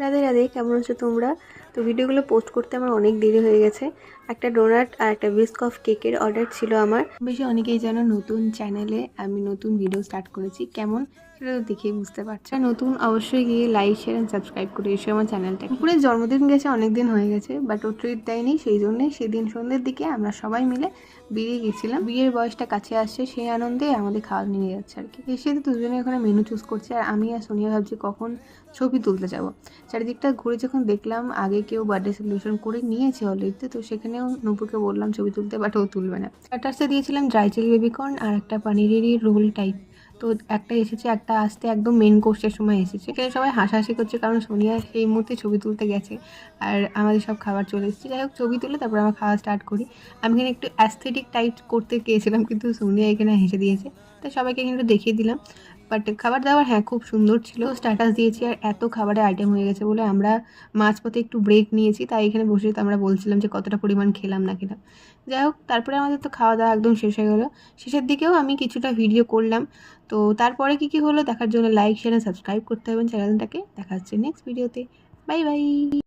রাধে রাধে, কেমন আছো তোমরা? তো ভিডিওগুলো পোস্ট করতে আমার অনেক দেরি হয়ে গেছে। একটা ডোনাট আর একটা বিস্কফ কেকের অর্ডার ছিল আমার। বেশি অনেকেই জানো নতুন চ্যানেলে আমি নতুন ভিডিও স্টার্ট করেছি, কেমন সেটা তো দেখেই বুঝতে পারছো। নতুন অবশ্যই গিয়ে লাইক শেয়ার অ্যান্ড সাবস্ক্রাইব করে এসো আমার চ্যানেলটা। পুকুরের জন্মদিন গেছে অনেক দিন হয়ে গেছে, বাট ও ট্রিট দেয়নি, সেই জন্যে সেদিন সন্ধ্যের দিকে আমরা সবাই মিলে বেরিয়ে গেছিলাম। বিয়ের বয়সটা কাছে আসছে, সেই আনন্দে আমাদের খাওয়া নিয়ে যাচ্ছে আর কি। এসে তো দুজনে ওখানে মেনু চুজ করছে, আর আমি আর সোনিয়া ভাবছি কখন ছবি তুলতে যাবো। চারিদিকটা ঘুরে যখন দেখলাম আগে কেউ বার্থডে সেলিব্রেশন করে নিয়েছে অলরেডি, তো সেখানেও নূপুরকে বললাম ছবি তুলতে, বাট ও তুলবে না। স্টার্টার্সে দিয়েছিলাম ড্রাই চিলি বেবিকর্ন আর একটা পানিরেরই রোল টাইপ। তো একটা এসেছে, একটা আসতে একদম মেন কোর্সের সময় এসেছে। সেখানে সবাই হাসাহাসি করছে কারণ সোনিয়া সেই মুহূর্তে ছবি তুলতে গেছে আর আমাদের সব খাবার চলে এসেছে। যাই হোক, ছবি তুলে তারপর আমরা খাওয়া স্টার্ট করি। আমি এখানে একটু অ্যাস্থেটিক টাইপ করতে গিয়েছিলাম, কিন্তু সোনিয়া এখানে হেসে দিয়েছে, তাই সবাইকে কিন্তু দেখিয়ে দিলাম। বাট খাবার দাবার হ্যাঁ খুব সুন্দর ছিল। স্ট্যাটাস দিয়েছি আর এত খাবারের আইটেম হয়ে গেছে বলে আমরা মাঝপথে একটু ব্রেক নিয়েছি, তাই এখানে বসে তো আমরা বলছিলাম যে কতটা পরিমাণ খেলাম না খেলাম। যাই হোক, তারপরে আমাদের তো খাওয়া দাওয়া একদম শেষ হয়ে গেলো। শেষের দিকেও আমি কিছুটা ভিডিও করলাম। তো তারপরে কী কী হলো দেখার জন্য লাইক শেয়ার সাবস্ক্রাইব করতে হবে চ্যানেলটাকে। দেখা হচ্ছে নেক্সট ভিডিওতে। Bye bye.